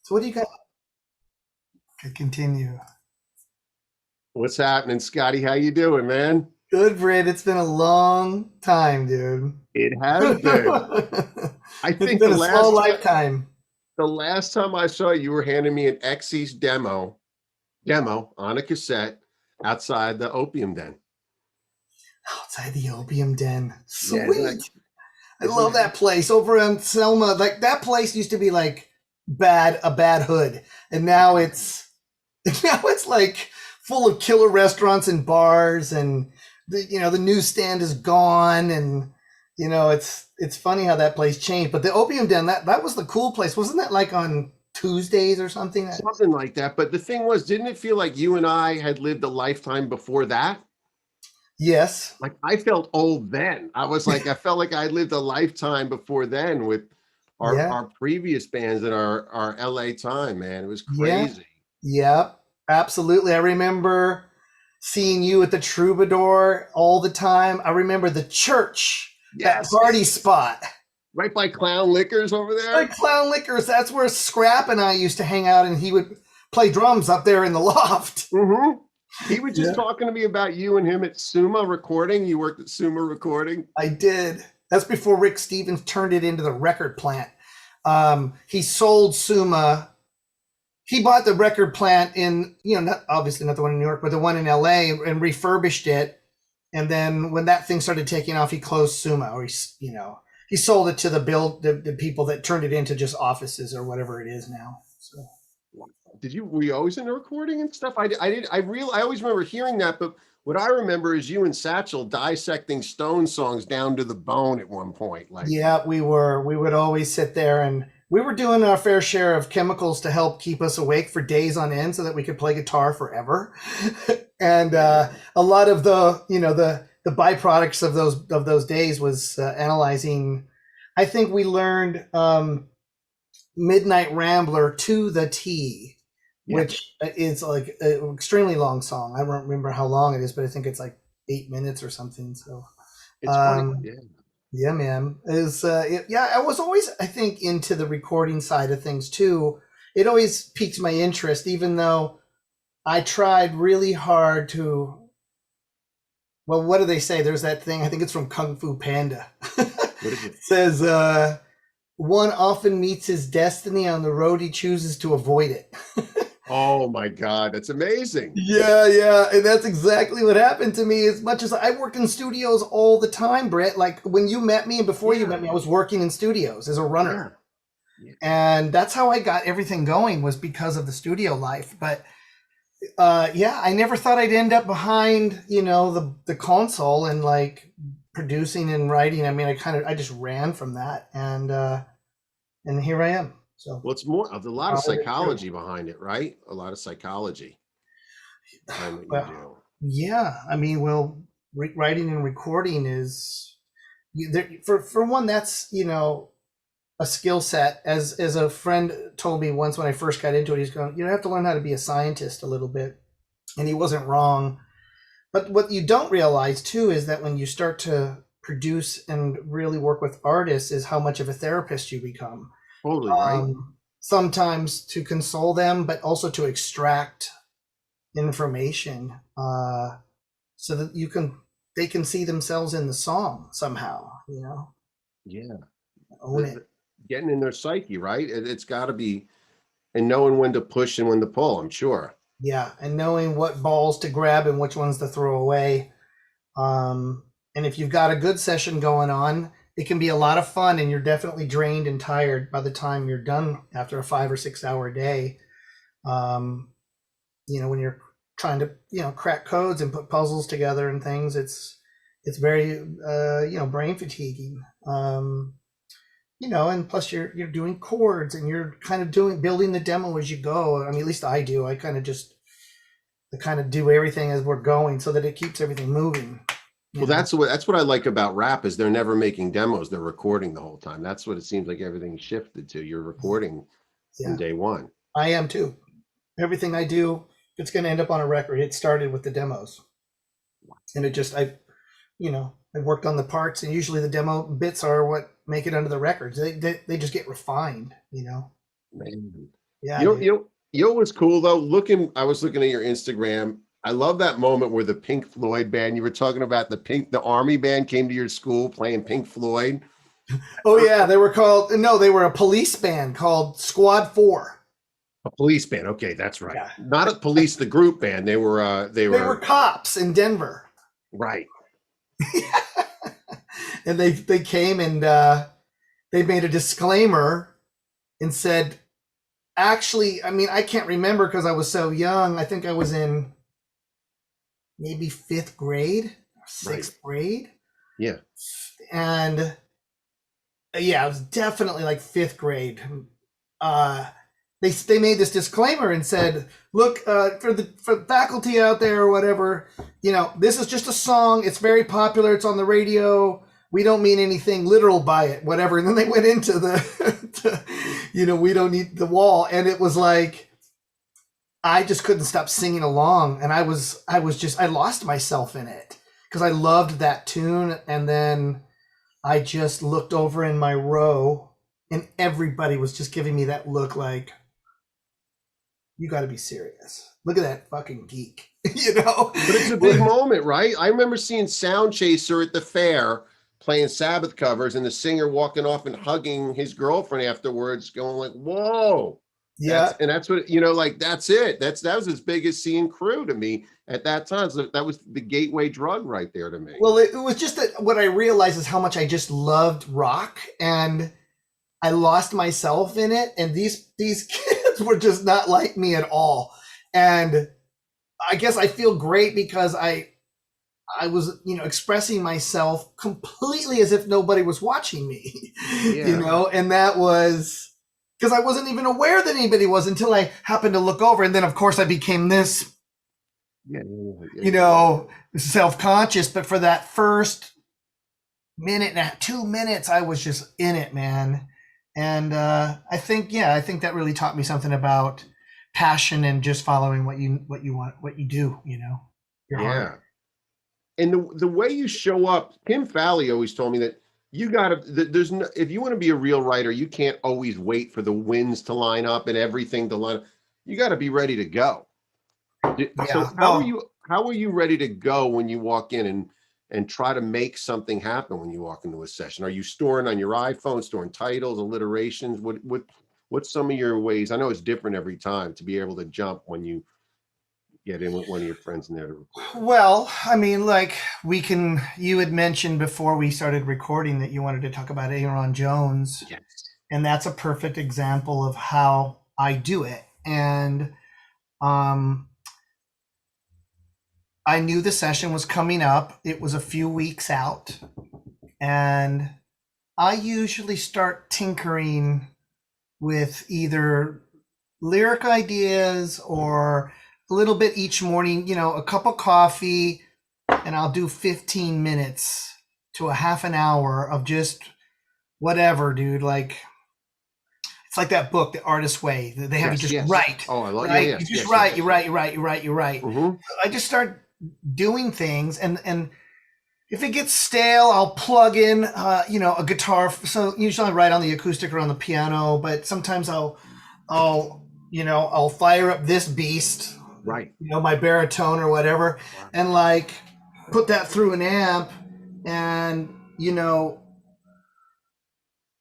So what do you got? Continue. What's happening, Scotty? How you doing, man? Good, Britt. It's been a long time, dude. It has been. I It's think been a slow lifetime. the last time I saw you, you were handing me an Xyz demo on a cassette outside the Opium Den. Outside the Opium Den. Yeah, Sweet. I isn't love that that place over in Selma. Like that place used to be like a bad hood. And now it's like full of killer restaurants and bars, and the newsstand is gone, and it's funny how that place changed. But the Opium Den, that was the cool place. Wasn't that like on Tuesdays or something? something like that? But the thing was, didn't it feel like you and I had lived a lifetime before that? Yes. Like I felt old then. I felt like I lived a lifetime before then with Yeah. our previous bands in our LA time, man. It was Yeah. crazy. Yep. Absolutely. I remember seeing you at the Troubadour all the time. I remember the church, that Yes. party spot. Right by Clown Liquors over Like there. Clown Liquors, that's where Scrap and I used to hang out, and he would play drums up there in the loft. Mm-hmm. He was just Yeah. talking to me about you and him at Suma Recording. You worked at Suma Recording. I did. That's before Rick Stevens turned it into the record plant. He sold Suma. He bought the record plant in, not obviously not the one in New York, but the one in LA, and refurbished it. And then when that thing started taking off, he closed Suma, or he sold it to the people that turned it into just offices or whatever it is now. So Were you always in the recording and stuff? I always remember hearing that, but what I remember is you and Satchel dissecting Stone songs down to the bone at one point. Like, yeah, we were. We would always sit there, and we were doing our fair share of chemicals to help keep us awake for days on end so that we could play guitar forever. And a lot of the byproducts of those days was analyzing. I think we learned Midnight Rambler to the T, yeah, which is like an extremely long song. I don't remember how long it is, but I think it's like 8 minutes or something. So it's funny. um, Yeah. yeah, man. Yeah, I was always, I think, into the recording side of things too. It always piqued my interest, even though I tried really hard to. Well, what do they say? There's that thing. I think it's from Kung Fu Panda. What is it? Says one often meets his destiny on the road he chooses to avoid it. Oh my God, that's amazing. Yeah, yeah, and that's exactly what happened to me. As much as I work in studios all the time, Brett. Like when you met me and before you Yeah, met me, I was working in studios as a runner, yeah, yeah. and that's how I got everything going, was because of the studio life. But yeah, I never thought I'd end up behind the console and like producing and writing. I mean, I just ran from that, and here I am. So Well, it's more of a lot of following it through. psychology behind it, right? A lot of psychology behind what you Well, do. yeah, I mean, well, writing and recording is for one, that's a skill set. As a friend told me once when I first got into it, he's going, you have to learn how to be a scientist a little bit, and he wasn't wrong. But what you don't realize too is that when you start to produce and really work with artists, is how much of a therapist you become. Totally right. Sometimes to console them, but also to extract information, so that they can see themselves in the song somehow. Yeah. Own it. Getting in their psyche, right? It's got to be, and knowing when to push and when to pull, I'm sure. Yeah, and knowing what balls to grab and which ones to throw away. And if you've got a good session going on, it can be a lot of fun, and you're definitely drained and tired by the time you're done after a 5 or 6 hour day. Um, when you're trying to crack codes and put puzzles together and things, it's very brain fatiguing. And plus you're doing chords, and you're kind of building the demo as you go. I mean, at least I do. I kind of do everything as we're going so that it keeps everything moving. Well, that's what I like about rap is they're never making demos; they're recording the whole time. That's what it seems like everything shifted to. You're recording from Yeah, day one. I am too. Everything I do, if it's going to end up on a record, it started with the demos, and I worked on the parts, and usually the demo bits are what make it onto the records. They just get refined. Man. Yeah, dude. You know what's cool though? I was looking at your Instagram. I love that moment where the Pink Floyd band, you were talking about the army band came to your school playing Pink Floyd. Oh yeah, they were called no, they were a police band called Squad 4. A police band. Okay, that's right. Yeah. Not a police, the group band. They They were were cops in Denver. right. And they came and they made a disclaimer and said, actually, I mean, I can't remember because I was so young. I think I was in maybe 5th grade, Right. 6th grade. Yeah. And yeah, it was definitely like 5th grade. Uh, they made this disclaimer and said, look, for faculty out there or whatever, this is just a song. It's very popular. It's on the radio. We don't mean anything literal by it, whatever. And then they went into we don't need the wall. And it was like, I just couldn't stop singing along. And I lost myself in it because I loved that tune. And then I just looked over in my row and everybody was just giving me that look like, you got to be serious. Look at that fucking geek, But it's a big moment, right? I remember seeing Sound Chaser at the fair playing Sabbath covers and the singer walking off and hugging his girlfriend afterwards, going like, whoa. Yeah. That's what, like, that's it. That was as big as seeing Crew to me at that time. So that was the gateway drug right there to me. Well, it was just that what I realized is how much I just loved rock and I lost myself in it. And these kids were just not like me at all. And I guess I feel great because I was, expressing myself completely as if nobody was watching me, Yeah. and that was because I wasn't even aware that anybody was until I happened to look over. And then, of course, I became this, self-conscious. But for that first minute and 2 minutes, I was just in it, man. And I think that really taught me something about passion and just following what you want, what you do, your heart. And the way you show up, Kim Fowley always told me that you gotta, there's no, if you want to be a real writer, you can't always wait for the winds to line up and everything to line up. You got to be ready to go. So Yeah. how are you ready to go when you walk in and try to make something happen when you walk into a session? Are you storing on your iPhone, storing titles, alliterations? What's some of your ways? I know it's different every time to be able to jump when you get in with one of your friends in there to record. Well, I mean, like you had mentioned before we started recording that you wanted to talk about Ayron Jones, Yes. and that's a perfect example of how I do it. And I knew the session was coming up. It was a few weeks out, and I usually start tinkering with either lyric ideas or a little bit each morning, a cup of coffee, and I'll do 15 minutes to a half an hour of just whatever, dude. Like, it's like that book, The Artist's Way. They have you just write. Oh, I love right? yes, You just yes, write, yes. you write. Mm-hmm. I just start doing things, and if it gets stale, I'll plug in, a guitar. So usually I write on the acoustic or on the piano, but sometimes I'll fire up this beast, Right. my baritone or whatever, and like put that through an amp, and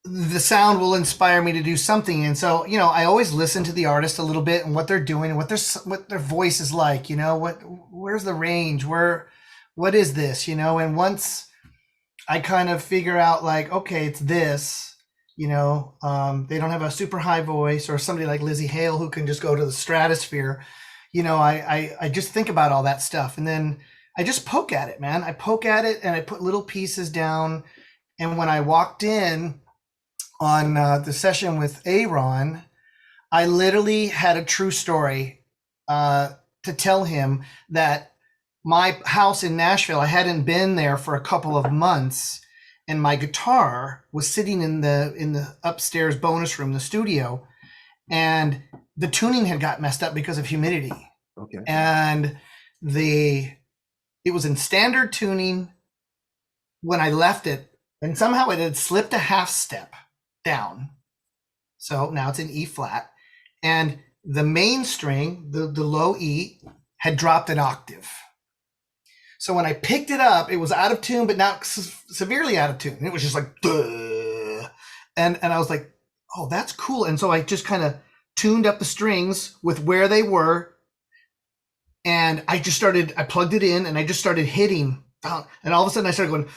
the sound will inspire me to do something. And so, I always listen to the artist a little bit and what they're doing and what their voice is like, where's the range, what is this, and once I kind of figure out like, okay, it's this, they don't have a super high voice or somebody like Lizzie Hale who can just go to the stratosphere. I just think about all that stuff and then I just poke at it, man. I poke at it and I put little pieces down. And when I walked in on the session with Ayron, I literally had a true story to tell him that my house in Nashville, I hadn't been there for a couple of months, and my guitar was sitting in the upstairs bonus room, the studio, and the tuning had got messed up because of humidity. Okay. And it was in standard tuning when I left it, and somehow it had slipped a half step down. So now it's in E flat. and the main string, the low E, had dropped an octave. So when I picked it up, it was out of tune, but not severely out of tune. And it was just like, duh. And I was like, oh, that's cool. And so I just kind of tuned up the strings with where they were. And I plugged it in and I just started hitting. And all of a sudden I started going,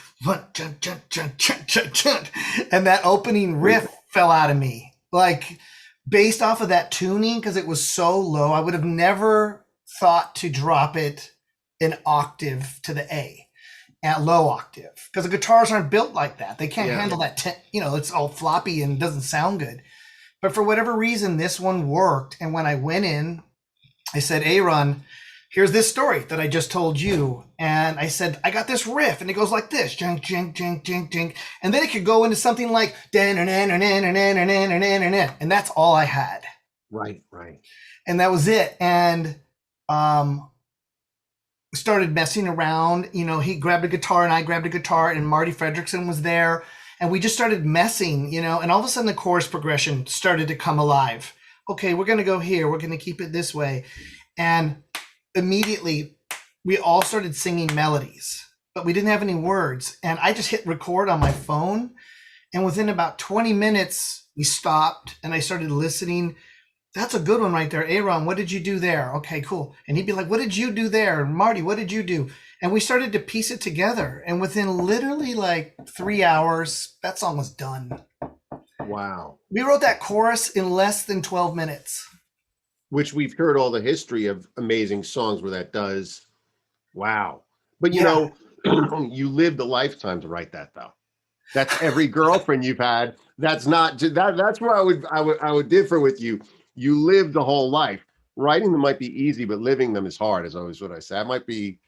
and that opening riff fell out of me. Like, based off of that tuning, because it was so low, I would have never thought to drop it an octave to the A at low octave, because the guitars aren't built like that. They can't handle that. It's all floppy and doesn't sound good. But for whatever reason, this one worked. And when I went in, I said, Ayron, here's this story that I just told you. And I said, I got this riff and it goes like this, jink, jink, jink, jink, jink. And then it could go into something like, and that's all I had. Right. And that was it. And started messing around. He grabbed a guitar and I grabbed a guitar, and Marty Fredrickson was there. And we just started messing, and all of a sudden the chorus progression started to come alive. Okay, we're going to go here. We're going to keep it this way. And immediately we all started singing melodies, but we didn't have any words. And I just hit record on my phone. And within about 20 minutes, we stopped and I started listening. That's a good one right there. Ayron, what did you do there? Okay, cool. And he'd be like, what did you do there? And Marty, what did you do? And we started to piece it together. And within literally like 3 hours, that song was done. Wow. We wrote that chorus in less than 12 minutes. Which we've heard all the history of amazing songs where that does. Wow. But you know, you lived a lifetime to write that though. That's every girlfriend you've had. That's not that's where I would differ with you. You lived the whole life. Writing them might be easy, but living them is hard, is always what I say. That might be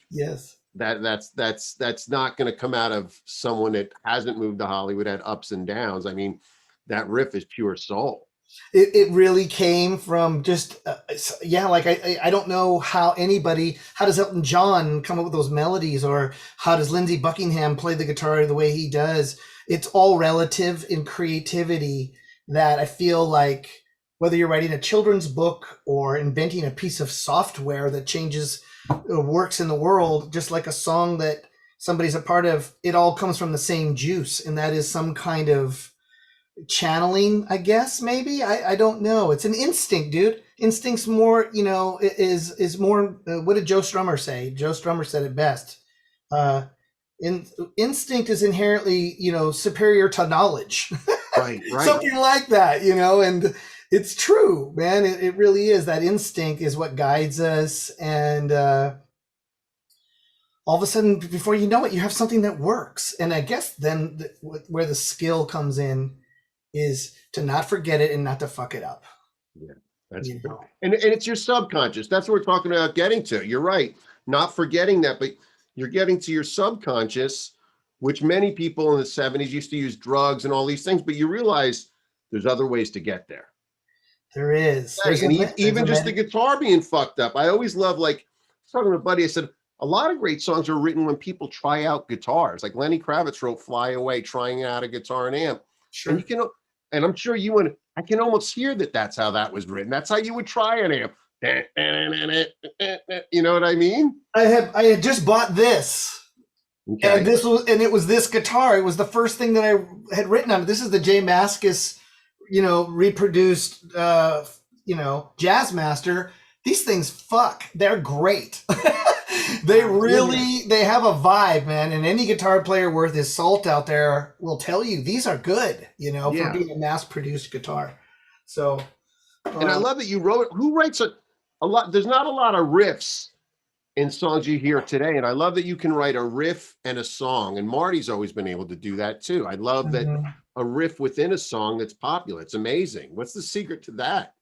that's not going to come out of someone that hasn't moved to Hollywood, had ups and downs. I mean, that riff is pure soul. It really came from just like I don't know how does Elton John come up with those melodies, or how does Lindsey Buckingham play the guitar the way he does. It's all relative in creativity, that I feel like whether you're writing a children's book or inventing a piece of software that changes works in the world, just like a song that somebody's a part of, it all comes from the same juice, and that is some kind of channeling, I guess. Maybe I don't know. It's an instinct, dude. Instinct's more, is more. What did Joe Strummer say? Joe Strummer said it best. Instinct is inherently, superior to knowledge. Right. Something like that, and it's true, man. It really is. That instinct is what guides us, and all of a sudden, before you know it, you have something that works. And I guess then where the skill comes in is to not forget it and not to fuck it up. Yeah, that's and it's your subconscious. That's what we're talking about getting to. You're right. Not forgetting that, but you're getting to your subconscious, which many people in the 70s used to use drugs and all these things, but you realize there's other ways to get there. There is. Even just the guitar being fucked up. I always love, like, I was talking to a buddy, I said, a lot of great songs are written when people try out guitars. Like Lenny Kravitz wrote Fly Away, trying out a guitar and amp. Sure. And and I'm sure I can almost hear that's how that was written. That's how you would try an amp. You know what I mean? I had just bought this. Okay. And it was this guitar. It was the first thing that I had written on it. This is the J Mascis, reproduced, Jazz Master. These things, they're great. They have a vibe, man. And any guitar player worth his salt out there will tell you these are good, for being a mass-produced guitar. So, and I love that you wrote. Who writes a lot? There's not a lot of riffs in songs you hear today, and I love that you can write a riff and a song. And Marty's always been able to do that too. I love that a riff within a song that's popular. It's amazing. What's the secret to that?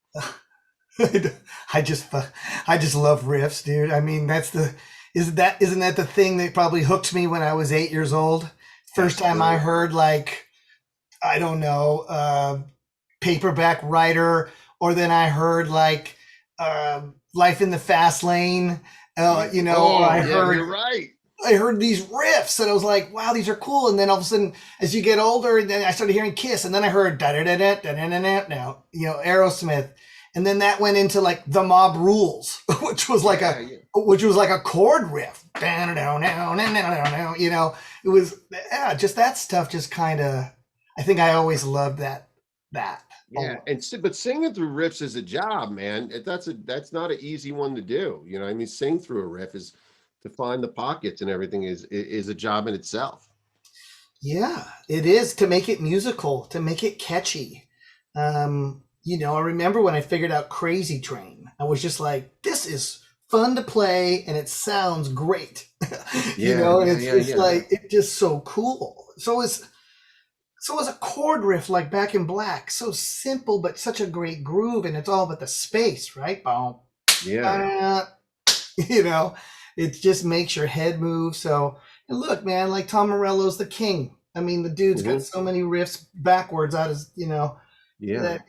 I just love riffs, dude. I mean, isn't that the thing that probably hooked me when I was 8 years old? First time I heard, like, I don't know, Paperback Writer, or then I heard like Life in the Fast Lane. You're right. I heard these riffs and I was like, wow, these are cool. And then all of a sudden, as you get older, and then I started hearing Kiss, and then I heard da da da da da da da, Aerosmith. and then that went into like The Mob Rules, which was like Yeah, a yeah. which was like a chord riff. You know, it was just that stuff. Just kind of, I think I always loved that a Yeah, lot. but singing through riffs is a job, man. That's not an easy one to do. You know, I mean, sing through a riff is to find the pockets and everything is a job in itself. Yeah, it is to make it musical, to make it catchy. You know, I remember when I figured out Crazy Train, I was just like, this is fun to play and it sounds great. You Yeah, know, and yeah, it's yeah, just yeah. like it's just so cool. So is a chord riff like Back in Black, so simple but such a great groove, and it's all about the space, right? Boom, Yeah. uh, you know, it just makes your head move. So, and look, man, like Tom Morello's the king. I mean, the dude's got Hmm. so many riffs backwards out his, Yeah. that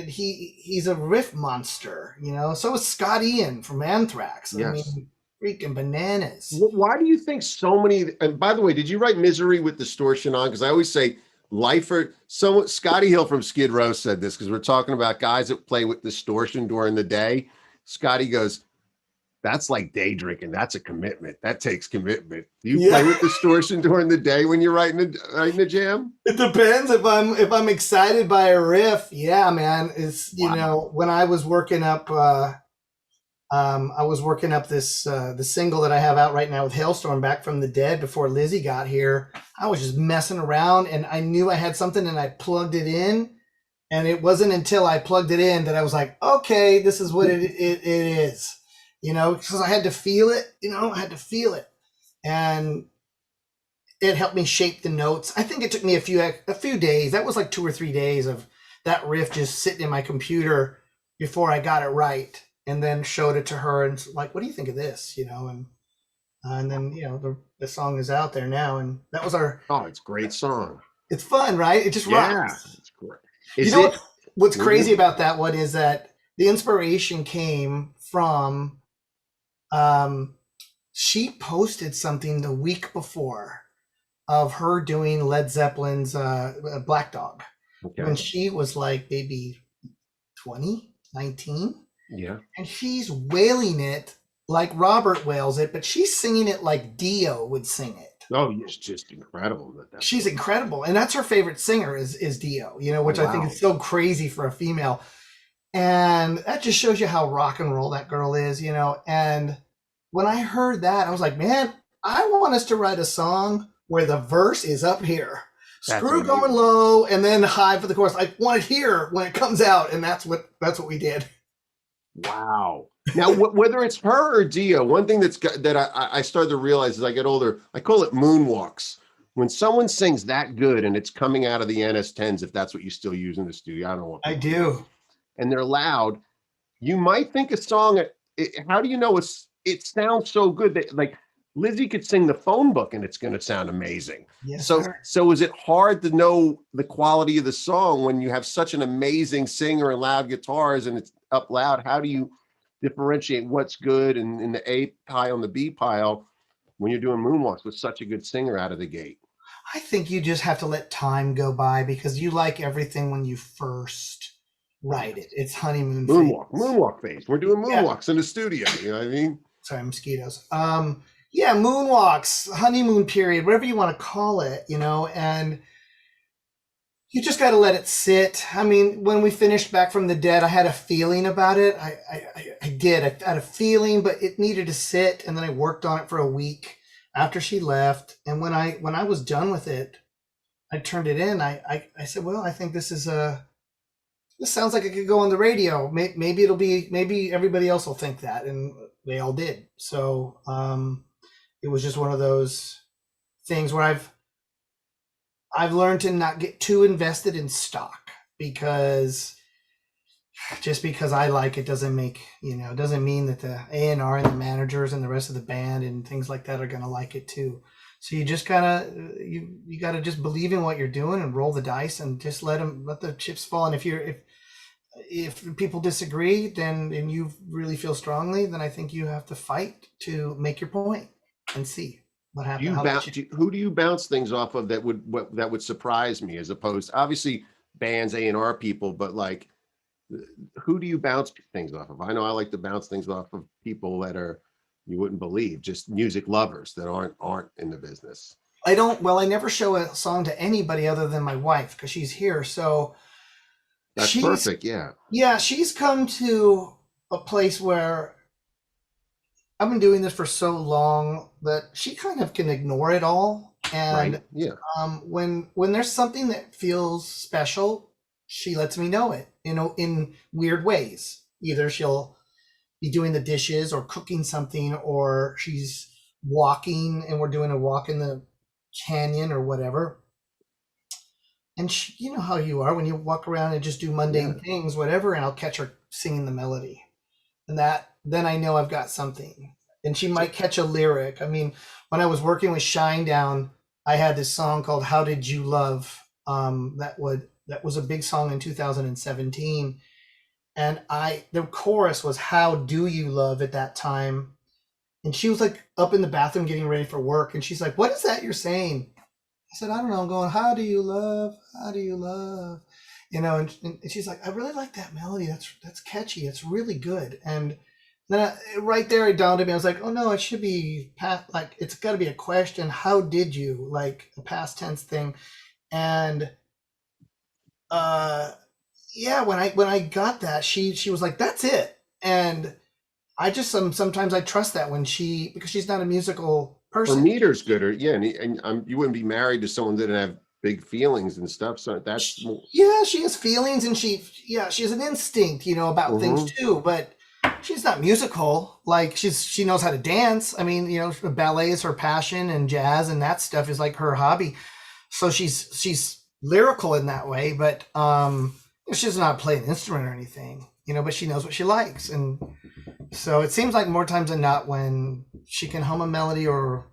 he's a riff monster. So is Scott Ian from Anthrax. I Yes. mean, freaking bananas. Why do you think so many? And by the way, did you write "Misery" with distortion on? Because I always say Lifer. Someone, Scotty Hill from Skid Row said this because we're talking about guys that play with distortion during the day. Scotty goes, "That's like day drinking. That's a commitment. That takes commitment." Do you play Yeah. with distortion during the day when you're writing a jam? It depends if I'm excited by a riff. Yeah, man. It's Wow. when I was working up this the single that I have out right now with Halestorm, Back from the Dead, before Lizzie got here. I was just messing around and I knew I had something and I plugged it in. And it wasn't until I plugged it in that I was like, okay, this is what it is. Because I had to feel it. I had to feel it. And it helped me shape the notes. I think it took me a few days. That was like 2 or 3 days of that riff just sitting in my computer before I got it right, and then showed it to her and like, what do you think of this? And then the song is out there now, and that was our. Oh, it's a great song. It's fun, right? It just Yeah, rocks. it's great. You Is know it? what's crazy Mhm. about that one is that the inspiration came from um, she posted something the week before of her doing Led Zeppelin's Black Dog when Okay. she was like maybe 20, 19. Yeah. And she's wailing it like Robert wails it, but she's singing it like Dio would sing it. Oh, it's just incredible at that She's point. incredible. And that's her favorite singer is Dio, Oh, which I think wow. is so crazy for a female. And that just shows you how rock and roll that girl is. And when I heard that, I was like, man, I want us to write a song where the verse is up here. That's Screw going amazing. low and then high for the chorus. I want it here when it comes out, and that's what we did. Wow. Now, whether it's her or Dio, one thing that I started to realize as I get older, I call it moonwalks. When someone sings that good and it's coming out of the NS10s, if that's what you still use in the studio, I don't know what I people use, do. and they're loud, you might think a song. How do you know it sounds so good that like Lizzie could sing the phone book and it's going to sound amazing. Yes, So sir. so is it hard to know the quality of the song when you have such an amazing singer and loud guitars and it's up loud? How do you differentiate what's good and in the A pile and the B pile when you're doing moonwalks with such a good singer out of the gate? I think you just have to let time go by because you like everything when you first write it. Yes. It's honeymoon phase. Moonwalk phase. We're doing Yeah. moonwalks in the studio. You know what I mean? Sorry, mosquitoes. Yeah, moonwalks, honeymoon period, whatever you want to call it. And you just got to let it sit. I mean, when we finished Back from the Dead, I had a feeling about it. I did. I had a feeling, but it needed to sit. And then I worked on it for a week after she left. And when I was done with it, I turned it in. I said, well, I think this sounds like it could go on the radio. Maybe everybody else will think that, and they all did. So it was just one of those things where I've learned to not get too invested in stock because just because I like it doesn't mean that the A&R and the managers and the rest of the band and things like that are going to like it too. So you just gotta you gotta just believe in what you're doing and roll the dice and just let the chips fall. And if people disagree, then and you really feel strongly, then I think you have to fight to make your point and see what Do happens. you How that bounce? Who do you bounce things off of that would surprise me as opposed obviously bands A and R people, but like Who do you bounce things off of? I know I like to bounce things off of people that are, you wouldn't believe, just music lovers that aren't in the business. I don't. Well, I never show a song to anybody other than my wife because she's here. So That's she's perfect. Yeah. yeah, she's come to a place where I've been doing this for so long that she kind of can ignore it all. Right. And Yeah. when there's something that feels special, she lets me know it. You know, in weird ways. Either she'll be doing the dishes or cooking something, or she's walking and we're doing a walk in the canyon or whatever. And she, you know how you are when you walk around and just do mundane Yeah. things, whatever, and I'll catch her singing the melody. And that then I know I've got something. And she So might catch a lyric. I mean, when I was working with Shinedown, I had this song called "How Did You Love?" That was a big song in 2017, and I the chorus was "How do you love?" at that time, and she was like up in the bathroom getting ready for work, and she's like, "What is that you're saying?" I said, "I don't know." I'm going, "How do you love? How do you love?" You know, and she's like, "I really like that melody. That's catchy. It's really good." And then right there, it dawned on me. I was like, "Oh no, it should be past. Like it's got to be a question. How did you like a past tense thing?" And uh, yeah, when I got that, she was like, "That's it." And I just sometimes I trust that when she because she's not a musical her person. meter's good, or yeah, and you wouldn't be married to someone that didn't have big feelings and stuff. So that's more. Yeah, she has feelings and she has an instinct, you know, about things Hmm. too, but she's not musical. Like she knows how to dance. I mean, you know, ballet is her passion and jazz and that stuff is like her hobby. So she's lyrical in that way, but she does not play an instrument or anything, you know, but she knows what she likes. And so it seems like more times than not when she can hum a melody or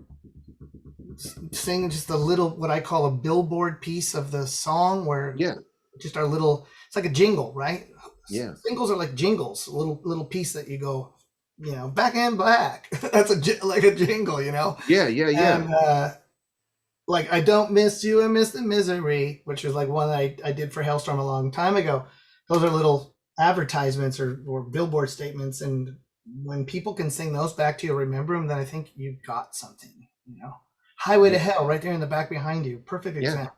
sing just a little what I call a billboard piece of the song where Yeah. just our little it's like a jingle, right? Yeah. Singles are like jingles, a little piece that you go, you know, back and black. That's like a jingle, you know. Yeah. Yeah. Yeah. And like I don't miss you, I miss the misery, which is like one that I did for Halestorm a long time ago. Those are little advertisements or billboard statements, and when people can sing those back to you, remember them, then I think you've got something, you know. Highway to Yeah. Hell, right there in the back behind you, perfect Yeah. example.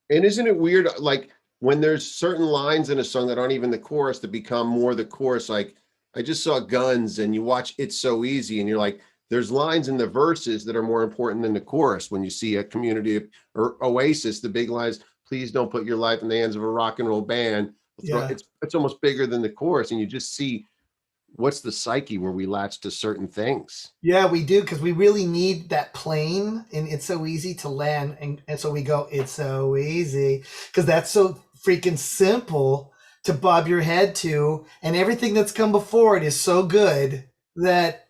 And isn't it weird, like when there's certain lines in a song that aren't even the chorus that become more the chorus? Like I just saw Guns, and you watch It's So Easy, and you're like, there's lines in the verses that are more important than the chorus. When you see a Community or Oasis, the big lines, please don't put your life in the hands of a rock and roll band. Yeah. It's almost bigger than the chorus, and you just see what's the psyche where we latch to certain things. Yeah, we do because we really need that plane, and it's so easy to land, and so we go, "It's so easy," because that's so freaking simple to bob your head to, and everything that's come before it is so good that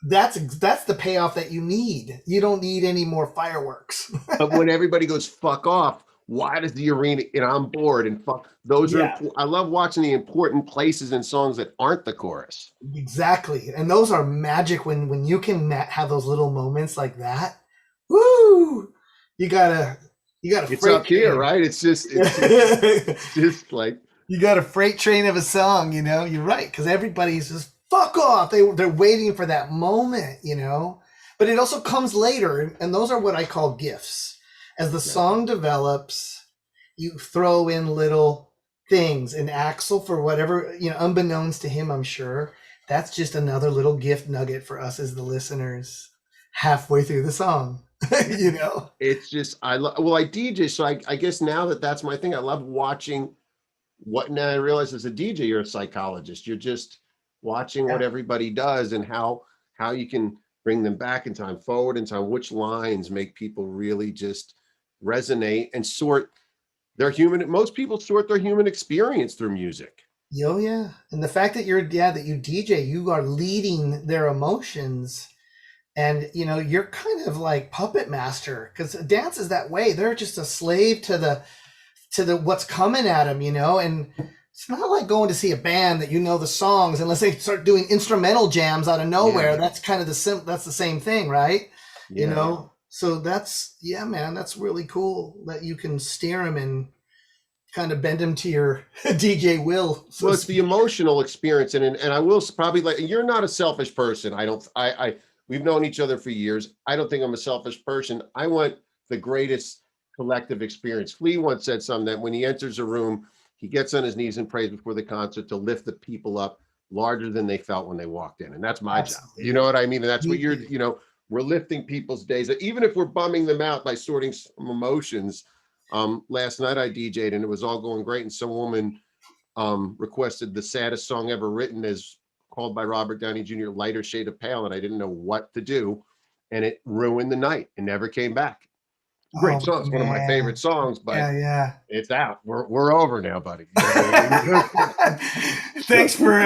that's the payoff that you need. You don't need any more fireworks. But when everybody goes fuck off, why does the arena get on board and fuck? Those are Yeah, important. I love watching the important places in songs that aren't the chorus. exactly, and those are magic when you can have those little moments like that. Woo! You gotta you got a It's freight up here, train. right? It's just like, You got a freight train of a song, you know. You're right because everybody's just fuck off. They're waiting for that moment, you know. But it also comes later, and those are what I call gifts. As the yeah, song develops, you throw in little things. And Axel, for whatever you know, unbeknownst to him, I'm sure that's just another little gift nugget for us as the listeners halfway through the song, yeah. you know. It's just well, I DJ, so I guess now that's my thing. I love watching what. Now I realize as a DJ, you're a psychologist. You're just watching what Yeah. everybody does and how you can bring them back in time, forward in time. Which lines make people really just resonate and sort their human. Most people sort their human experience through music. Yo, yeah. And the fact that that you DJ, you are leading their emotions and you know, you're kind of like puppet master because dance is that way. They're just a slave to the what's coming at them, you know, and it's not like going to see a band that you know the songs unless they start doing instrumental jams out of nowhere. Yeah, That's kind of that's the same thing, right? You yeah. know. So that's yeah, man, that's really cool that you can steer them kind of bend them to your DJ will. So Well, it's the emotional experience, and I will probably like you're not a selfish person. I don't. We've known each other for years. I don't think I'm a selfish person. I want the greatest collective experience. Flea once said something that when he enters a room, he gets on his knees and prays before the concert to lift the people up larger than they felt when they walked in, and that's my job. You know absolutely. what I mean? And that's what Me you're. too. We're lifting people's days, even if we're bumming them out by sorting some emotions. Last night I DJ'd and it was all going great, and some woman requested the saddest song ever written as called by Robert Downey Jr., Lighter Shade of Pale, and I didn't know what to do. And it ruined the night and never came back. Great Oh song. It's one of my favorite man. songs, but Yeah, yeah. it's out. We're over now, buddy. You know what I mean? Thanks for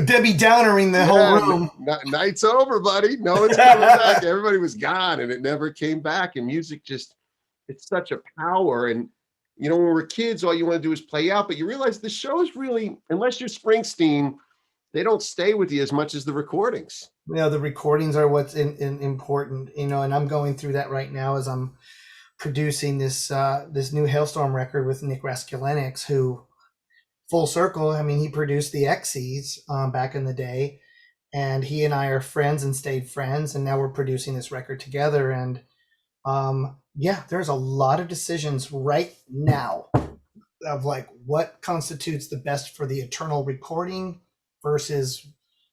Debbie Downering the whole Yeah, room. night's over, buddy. No one's coming back. Everybody was gone and it never came back. And music just, it's such a power. And, when we're kids, all you want to do is play out. But you realize the shows really, unless you're Springsteen, they don't stay with you as much as the recordings. The recordings are what's important, and I'm going through that right now as I'm producing this new Halestorm record with Nick Raskulinecz, who full circle. I mean, he produced the X's back in the day, and he and I are friends and stayed friends, and now we're producing this record together. And yeah, there's a lot of decisions right now of like what constitutes the best for the eternal recording versus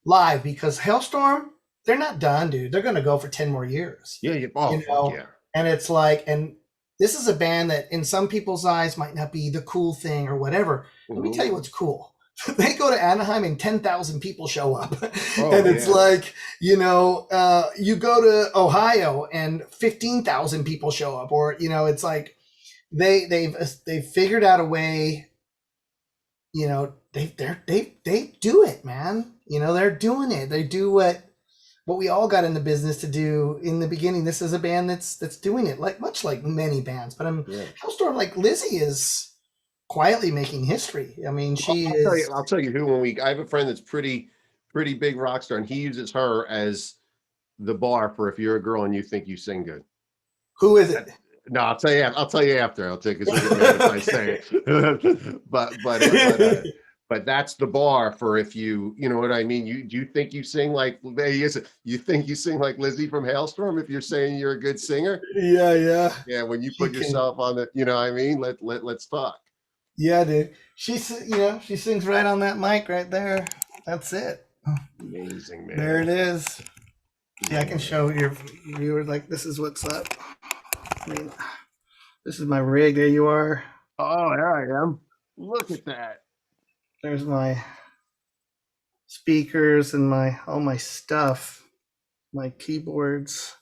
live, because Hailstorm, they're not done, dude. They're gonna go for 10 more years. Yeah, oh, fuck yeah. And it's like, and this is a band that in some people's eyes might not be the cool thing or whatever. Let me tell you what's cool. They go to Anaheim and 10,000 people show up. And it's like, you go to Ohio and 15,000 people show up, or, it's like they've figured out a way, they do it, man. They're doing it. They do what we all got in the business to do in the beginning. This is a band that's doing it, like much like many bands. But Halestorm, like Lizzie, is quietly making history. I mean, I'll tell you who. I have a friend that's pretty big rock star, and he uses her as the bar for if you're a girl and you think you sing good. Who is it? No, I'll tell you after. I'll take it if I say it. But that's the bar for if you know what I mean. You think you sing like you think you sing like Lizzie from Halestorm if you're saying you're a good singer? Yeah. When you put yourself on the, what I mean. Let's talk. Yeah, dude. She sings right on that mic right there. That's it. Amazing, man. There it is. Yeah, I can show your viewers, like, this is what's up. I mean, this is my rig. There you are. Oh, there I am. Look at that. There's my speakers and all my stuff, my keyboards,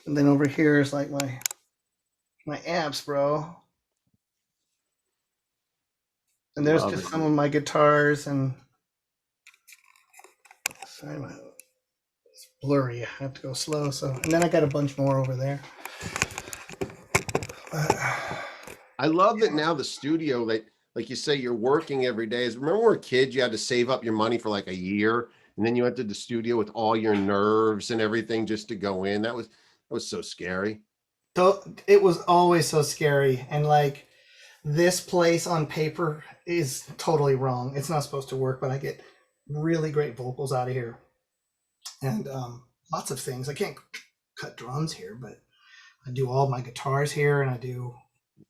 and then over here is like my amps, bro. And there's just some of my guitars, and sorry, it's blurry. I have to go slow. And then I got a bunch more over there. I love that now the studio, like you say, you're working every day. Remember when we were kids, you had to save up your money for like a year, and then you entered the studio with all your nerves and everything just to go in. That was so scary. So it was always so scary, and like this place on paper is totally wrong. It's not supposed to work, but I get really great vocals out of here, and lots of things. I can't cut drums here, but I do all my guitars here, and I do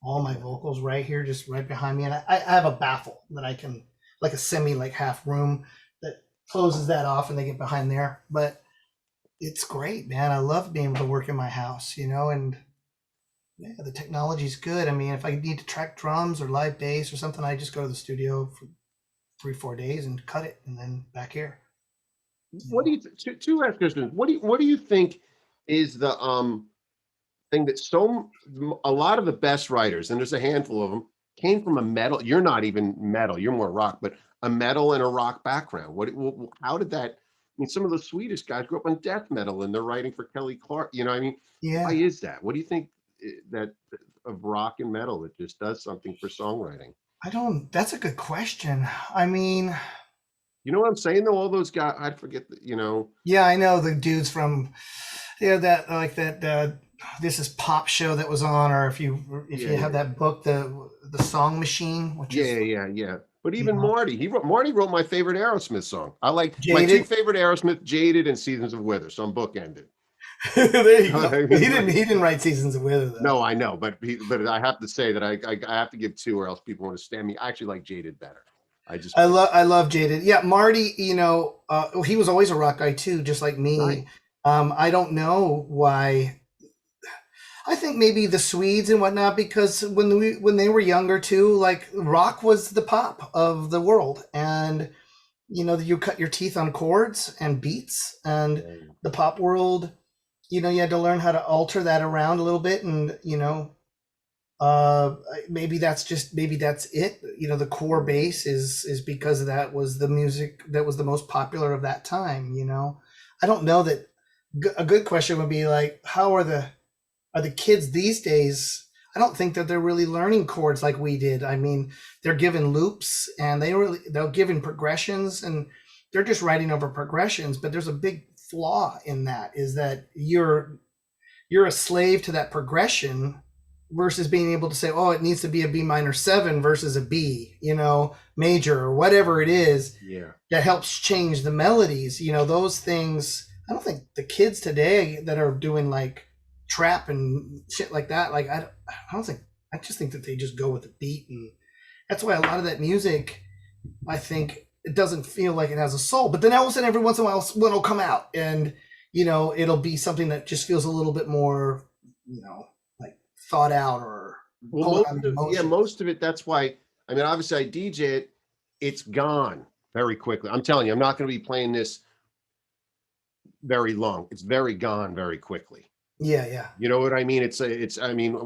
all my vocals right here, just right behind me. And I have a baffle that I can, like a semi, like half room that closes that off and they get behind there. But it's great, man. I love being able to work in my house, and yeah, the technology's good. I mean, if I need to track drums or live bass or something, I just go to the studio for 3-4 days and cut it and then back here. What do you two last questions? What do you think is the thing that a lot of the best writers, and there's a handful of them, came from a metal. You're not even metal. You're more rock, but a metal and a rock background. How did that? I mean, some of the Swedish guys grew up on death metal, and they're writing for Kelly Clark. I mean, Yeah. Why is that? What do you think that of rock and metal that just does something for songwriting? That's a good question. I mean, you know what I'm saying though? All those guys, I forget that, Yeah, I know the dudes from, that like that this is pop show that was on, or if Yeah, you have yeah, that book, the Song Machine, which yeah, is, yeah, yeah. But you even know, Marty wrote my favorite Aerosmith song. I like my two Jaded. favorite Aerosmith, Jaded and Seasons of Wither. So I'm bookended. There You you know what go. I He mean? didn't Like, he didn't write Seasons of Wither though. no, I know, but I have to say that I have to give two, or else people want to stand me. I actually like Jaded better. I just I love Jaded. Yeah, Marty. He was always a rock guy too, just like right. me. I don't know why. I think maybe the Swedes and whatnot, because when they were younger too, like rock was the pop of the world, and you cut your teeth on chords and beats, and Um, the pop world. You had to learn how to alter that around a little bit, and uh maybe that's it. The core base is because that was the music that was the most popular of that time. I don't know that. A good question would be like, how are the kids these days? I don't think that they're really learning chords like we did. I mean, they're given loops, and they're given progressions, and they're just writing over progressions. But there's a big flaw in that, is that you're a slave to that progression versus being able to say, oh, it needs to be a B minor 7 versus a B, major, or whatever it is yeah. that helps change the melodies. Those things. I don't think the kids today that are doing like trap and shit like that, like I don't think. I just think that they just go with the beat, and that's why a lot of that music, I think, it doesn't feel like it has a soul. But then all of a sudden, every once in a while, one will come out, and it'll be something that just feels a little bit more, like thought out, or Well, pulling on the emotions. most of it. That's why. I mean, obviously, I DJ it. It's gone very quickly. I'm telling you, I'm not going to be playing this very long. It's very gone very quickly. Yeah, yeah, You know what I mean? It's. I mean,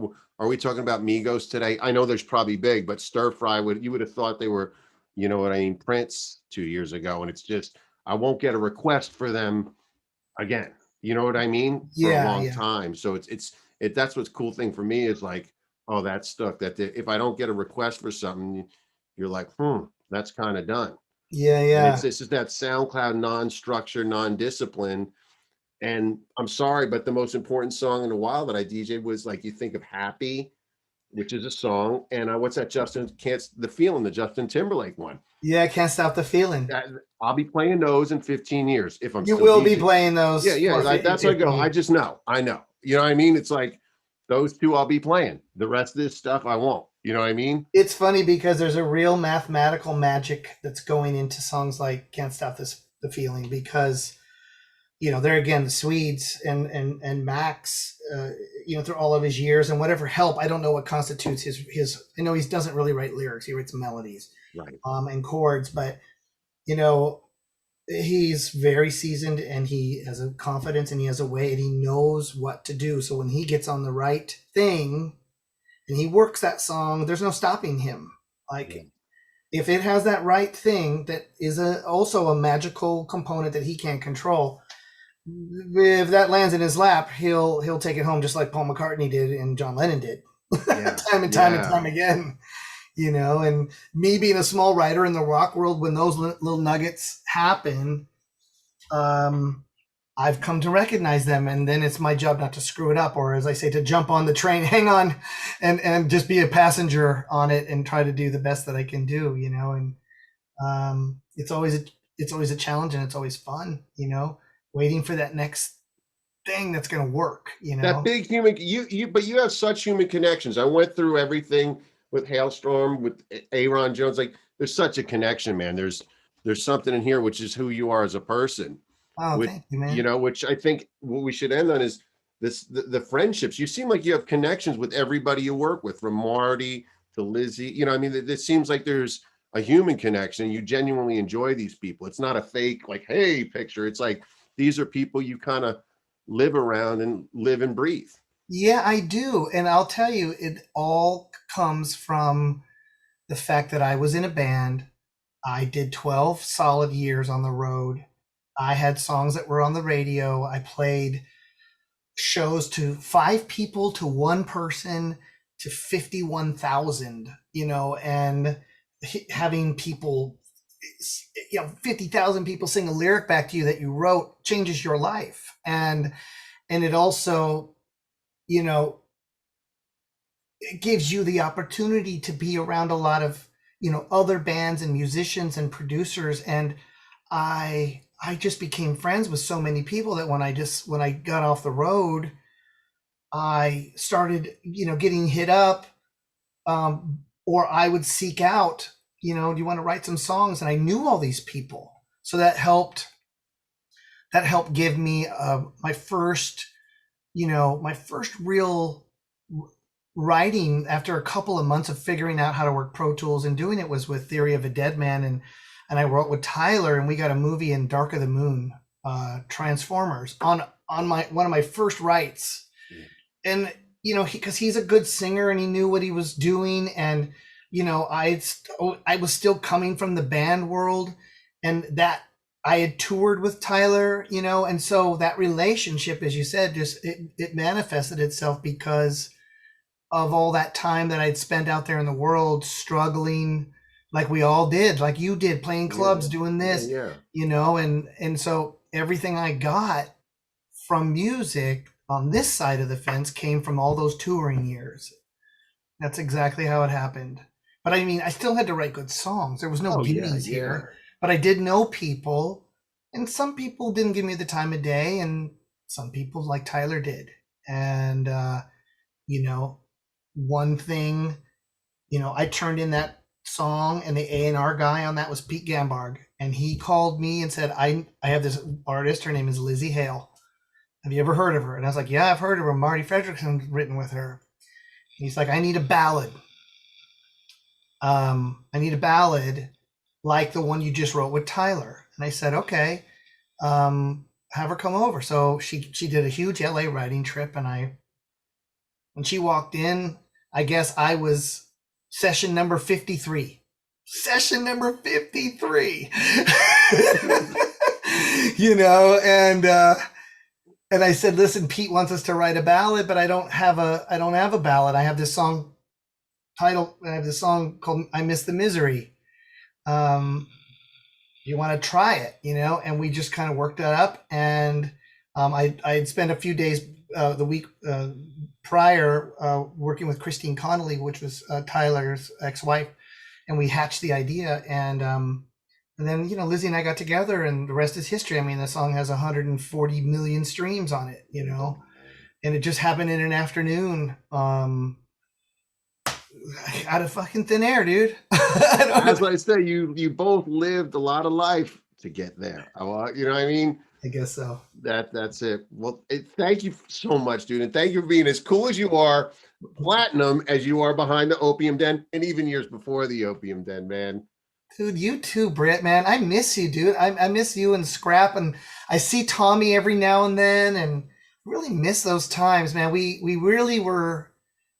are we talking about Migos today? I know there's probably big, but Stir Fry would you would have thought they were, you know what I mean, Prince 2 years ago, and it's just I won't get a request for them again. You know what I mean? For a yeah, long yeah, time. So that's what's cool thing for me is like, oh, that's stuck. If I don't get a request for something, you're like, that's kind of done. yeah, And yeah. it's just that SoundCloud non-structure, non-discipline. And I'm sorry, but the most important song in a while that I DJed was like you think of Happy, which is a song, and what's that Justin can't the feeling the Justin Timberlake one. Yeah, I can't stop the feeling. That I'll be playing those in 15 years if I'm You still will be DJing. playing Yeah, those yeah, for like in that's how I go. 15 I years. just know. I know. You know what I mean? It's like those two I'll be playing. The rest of this stuff I won't. You know what I mean? It's funny because there's a real mathematical magic that's going into songs like "Can't Stop the Feeling," because there again, the Swedes and Max, through all of his years and whatever help. I don't know what constitutes his. I know he doesn't really write lyrics; he writes melodies, Right. and chords. But you know, he's very seasoned, and he has a confidence, and he has a way, and he knows what to do. So when he gets on the right thing and he works that song, there's no stopping him. Yeah. Like, if it has that right thing, that is also a magical component that he can't control. If that lands in his lap, he'll take it home, just like Paul McCartney did and John Lennon did, Yeah. time and time and Yeah. time again. And me being a small writer in the rock world, when those little nuggets happen, um, I've come to recognize them, and then it's my job not to screw it up, or as I say, to jump on the train, hang on, and just be a passenger on it and try to do the best that I can do. And it's always a challenge, and it's always fun. Waiting for that next thing that's going to work. That big human but you have such human connections. I went through everything with Halestorm, with Ayron Jones. Like there's such a connection, man. There's something in here which is who you are as a person. Oh, With thank you, man. which I think what we should end on is the friendships. You seem like you have connections with everybody you work with, from Marty to Lizzie. I mean, it seems like there's a human connection. You genuinely enjoy these people. It's not a fake like, hey, picture. It's like these are people you kind of live around and live and breathe. Yeah, I do. And I'll tell you, it all comes from the fact that I was in a band. I did 12 solid years on the road. I had songs that were on the radio. I played shows to 5 people, to one person, to 51,000, and having people, 50,000 people sing a lyric back to you that you wrote changes your life. And it also, you know, it gives you the opportunity to be around a lot of, other bands and musicians and producers. And I just became friends with so many people that when I got off the road, I started, getting hit up, or I would seek out, do you want to write some songs? And I knew all these people. So that helped give me my first real writing after a couple of months of figuring out how to work Pro Tools and doing it was with Theory of a Dead Man, and I wrote with Tyler, and we got a movie in Dark of the Moon, Transformers, on my one of my first writes. And because he's a good singer and he knew what he was doing, and I was still coming from the band world, and that I had toured with Tyler, and so that relationship, as you said, just it manifested itself because of all that time that I'd spent out there in the world struggling, like we all did, like you did, playing clubs, doing this, Yeah. and so everything I got from music on this side of the fence came from all those touring years. That's exactly how it happened. But I mean, I still had to write good songs. There was no Oh, yeah, gimmies yeah. here, but I did know people, and some people didn't give me the time of day, and some people like Tyler did. And you know, one thing, I turned in that song, and the A&R guy on that was Pete Gambarg, and he called me and said, I have this artist. Her name is Lizzie Hale. Have you ever heard of her? And I was like, yeah, I've heard of her. Marty Fredrickson's written with her. And he's like, I need a ballad. I need a ballad like the one you just wrote with Tyler. And I said, okay, have her come over. So she did a huge LA writing trip, and when she walked in, I guess I was session number 53. Session number 53. And I said, listen, Pete wants us to write a ballad, but I don't have a ballad. I have this song called I Miss the Misery. You want to try it, And we just kind of worked that up. And I'd spent a few days the week prior working with Christine Connolly, which was Tyler's ex-wife, and we hatched the idea. And then, Lizzie and I got together, and the rest is history. I mean, the song has 140 million streams on it, and it just happened in an afternoon, out of fucking thin air, dude. As I say, you both lived a lot of life to get there. You know what I mean? I guess so. That's it. Well, thank you so much, dude, and thank you for being as cool as you are, platinum as you are behind the Opium Den, and even years before the Opium Den, man. Dude, you too, Britt, man. I miss you, dude. I miss you and Scrap, and I see Tommy every now and then, and really miss those times, man. We really were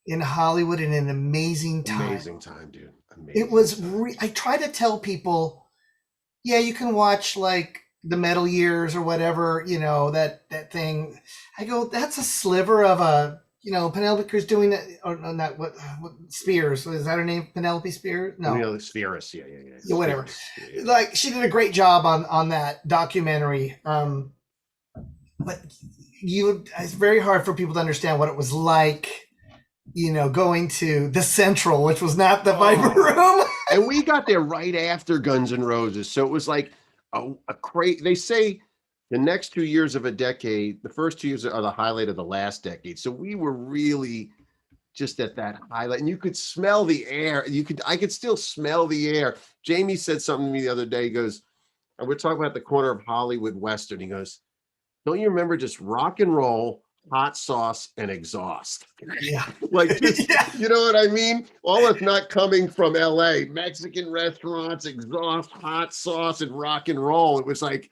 in Hollywood in an amazing time. Amazing time, dude. Amazing. It was. I try to tell people, yeah, you can watch like the Metal Years or whatever, that thing. I go, that's a sliver of a. Penelope Cruz doing that, or not? What Spears? Is that her name? Penelope Spears? No, Spears. Yeah. Yeah, whatever. Yeah. Like, she did a great job on that documentary. But it's very hard for people to understand what it was like, going to the Central, which was not the Viper Room. And we got there right after Guns N' Roses, so it was like a crazy. They say the next 2 years of a decade, the first 2 years are the highlight of the last decade. So we were really just at that highlight, and you could smell the air. I could still smell the air. Jamie said something to me the other day. He goes, and we're talking about the corner of Hollywood Western. He goes, don't you remember just rock and roll, hot sauce, and exhaust? Yeah. Like, just, you know what I mean? All of not coming from LA, Mexican restaurants, exhaust, hot sauce, and rock and roll. It was like,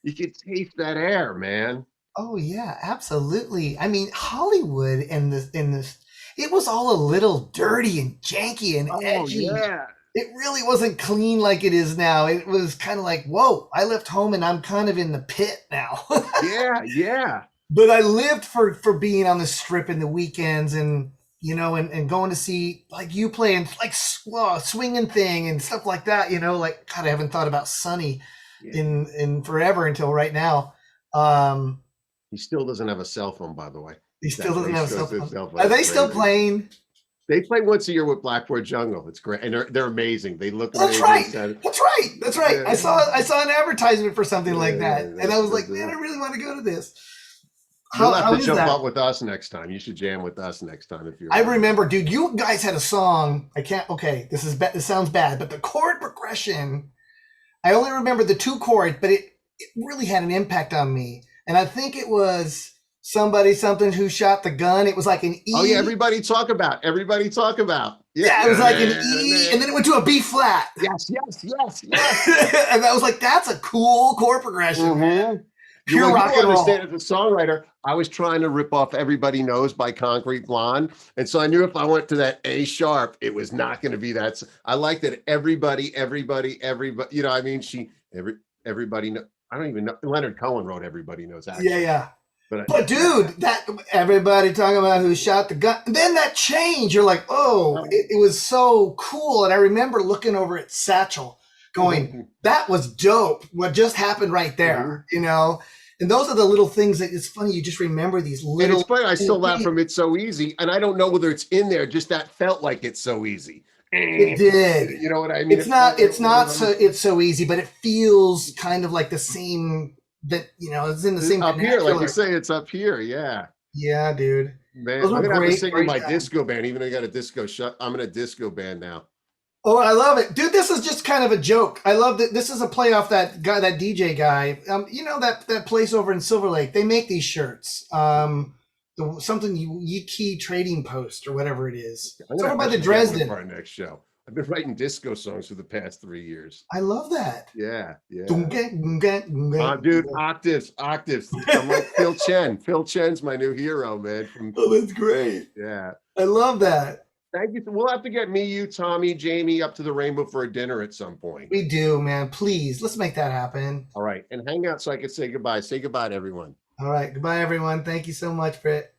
you could taste that air, man. Oh yeah, absolutely. I mean, Hollywood and this, it was all a little dirty and janky and edgy. Yeah. It really wasn't clean like it is now. It was kind of like, whoa, I left home and I'm kind of in the pit now. Yeah. But I lived for being on the Strip in the weekends, and and going to see like you play and like swinging thing and stuff like that. Like, God, I haven't thought about Sonny in forever until right now. He still doesn't have a cell phone, by the way. He still That's doesn't he have a shows cell phone. himself Are like they still crazy. playing? They play once a year with Blackboard Jungle. It's great, and they're amazing. They look That's amazing. right. So, That's right. That's right. yeah, I saw an advertisement for something like that, yeah, and I was like, man, I really want to go to this. you'll have How to is jump that? up with us next time. You should jam with us next time if you're I around. remember, dude. You guys had a song. I can't. Okay, this sounds bad, but the chord progression. I only remember the two chords, but it really had an impact on me. And I think it was something who shot the gun. It was like an Oh yeah, E. everybody talk about. Yeah. Yeah, it was like an E, and then it went to a B flat. Yes, yes, yes, yes. And I was like, that's a cool chord progression, man. Pure Well, you rock and understand roll. as a songwriter, I was trying to rip off Everybody Knows by Concrete Blonde. And so I knew if I went to that A sharp, it was not going to be that. I like that everybody, you know, I mean, everybody, I don't even know. Leonard Cohen wrote Everybody Knows, actually. Yeah, yeah. But But dude, that everybody talking about who shot the gun. And then that change, you're like, oh, it was so cool. And I remember looking over at Satchel, going, that was dope. What just happened right there, you know? And those are the little things that it's funny. You just remember these little. And it's funny. I still laugh from It's So Easy, and I don't know whether it's in there. Just that felt like It's So Easy. It did. You know what I mean? It's not. It's not so. It's so easy, but it feels kind of like the same. That it's in the same. Up here, like you say, it's up here. Yeah. Yeah, dude. Man, Those I'm were gonna have to great, sing in great my times. disco band, even though I got a disco shut. I'm in a disco band now. Oh, I love it, dude. This is just kind of a joke. I love that. This is a play off that guy, that DJ guy. You know that place over in Silver Lake. They make these shirts. Something Yiki Trading Post or whatever it is. I'm It's gonna over by have the to get one Dresden. for our next show. I've been writing disco songs for the past 3 years. I love that. Yeah, yeah. Dude, octaves. I'm like Phil Chen. Phil Chen's my new hero, man. Oh, that's great. Yeah. I love that. Thank you. We'll have to get me, you, Tommy, Jamie up to the Rainbow for a dinner at some point. We do, man. Please, let's make that happen. All right. And hang out so I can say goodbye. Say goodbye to everyone. All right. Goodbye, everyone. Thank you so much, Britt.